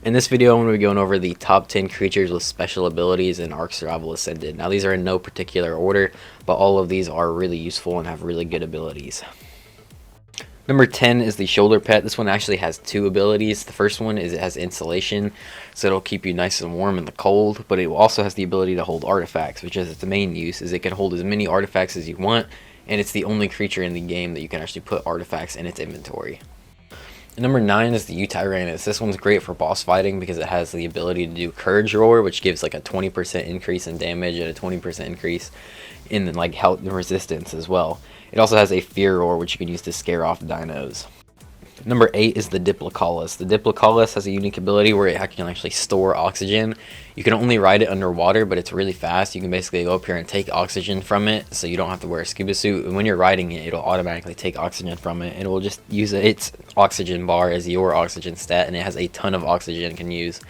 In this video, I'm going to be going over the top 10 creatures with special abilities in Ark Survival Ascended. Now, these are in no particular order, but all of these are really useful and have really good abilities. Number 10 is the Shoulder Pet. This one actually has two abilities. The first one is it has insulation, so it'll keep you nice and warm in the cold, but it also has the ability to hold artifacts, which is its main use, is it can hold as many artifacts as you want, and it's the only creature in the game that you can actually put artifacts in its inventory. Number 9 is the Utyranis. This one's great for boss fighting because it has the ability to do Courage Roar, which gives like a 20% increase in damage and a 20% increase in like health and resistance as well. It also has a Fear Roar, which you can use to scare off dinos. Number 8 is the Dipus. The Dipus has a unique ability where it can actually store oxygen. You can only ride it underwater, but it's really fast. You can basically go up here and take oxygen from it, so you don't have to wear a scuba suit. And when you're riding it, it'll automatically take oxygen from it, and it will just use its oxygen bar as your oxygen stat, and it has a ton of oxygen it can use.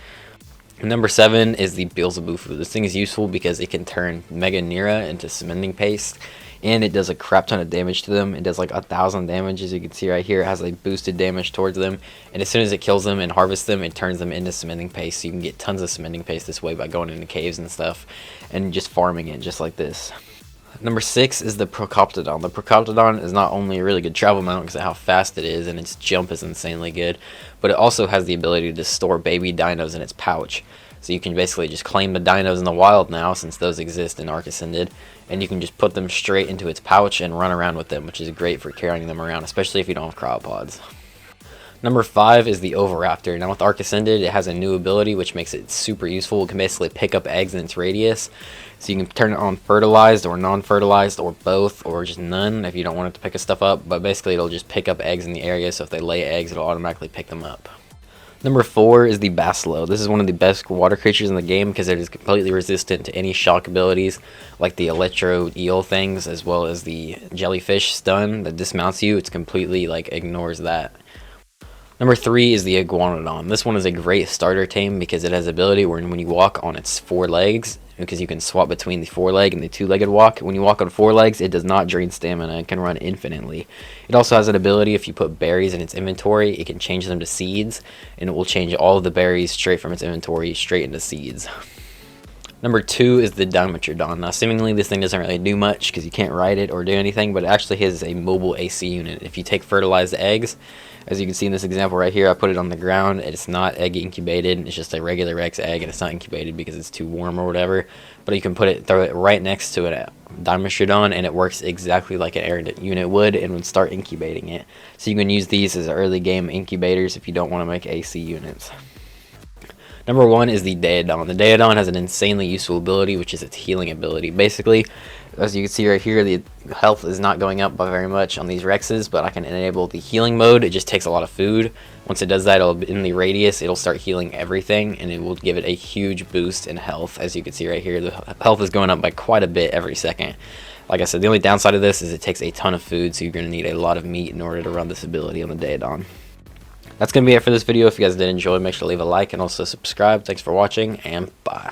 Number 7 is the Beelzebufu. This thing is useful because it can turn Mega Nira into cementing paste, and it does a crap ton of damage to them. It does like 1,000 damage, as you can see right here. It has like boosted damage towards them, and as soon as it kills them and harvests them, it turns them into cementing paste. So you can get tons of cementing paste this way by going into caves and stuff and just farming it just like this. Number 6 is the Procoptodon. The Procoptodon is not only a really good travel mount because of how fast it is and its jump is insanely good, but it also has the ability to store baby dinos in its pouch. So you can basically just claim the dinos in the wild now, since those exist in Ark Ascended, and you can just put them straight into its pouch and run around with them, which is great for carrying them around, especially if you don't have cryopods. Number 5 is the Overrptor. Now with Ark Ascended, it has a new ability which makes it super useful. It can basically pick up eggs in its radius. So you can turn it on fertilized or non-fertilized or both, or just none if you don't want it to pick stuff up. But basically it'll just pick up eggs in the area, so if they lay eggs, it'll automatically pick them up. Number 4 is the Basso. This is one of the best water creatures in the game because it is completely resistant to any shock abilities like the electro eel things, as well as the jellyfish stun that dismounts you. It's completely like ignores that. Number 3 is the Iguanodon. This one is a great starter tame because it has ability where when you walk on its 4 legs, because you can swap between the 4-leg and the 2-legged walk. When you walk on 4 legs, it does not drain stamina and can run infinitely. It also has an ability, if you put berries in its inventory, it can change them to seeds, and it will change all of the berries straight from its inventory straight into seeds. Number 2 is the Utyranis. Now, seemingly this thing doesn't really do much because you can't ride it or do anything, but it actually has a mobile AC unit. If you take fertilized eggs, as you can see in this example right here, I put it on the ground. It's not egg incubated. It's just a regular X egg, and it's not incubated because it's too warm or whatever. But you can throw it right next to a Utyranis, and it works exactly like an air unit would and would start incubating it. So you can use these as early game incubators if you don't want to make AC units. Number 1 is the Deon. The Deon has an insanely useful ability, which is its healing ability. Basically, as you can see right here, the health is not going up by very much on these Rexes, but I can enable the healing mode. It just takes a lot of food. Once it does that, in the radius, it'll start healing everything, and it will give it a huge boost in health. As you can see right here, the health is going up by quite a bit every second. Like I said, the only downside of this is it takes a ton of food, so you're going to need a lot of meat in order to run this ability on the Deon. That's going to be it for this video. If you guys did enjoy, make sure to leave a like and also subscribe. Thanks for watching, and bye.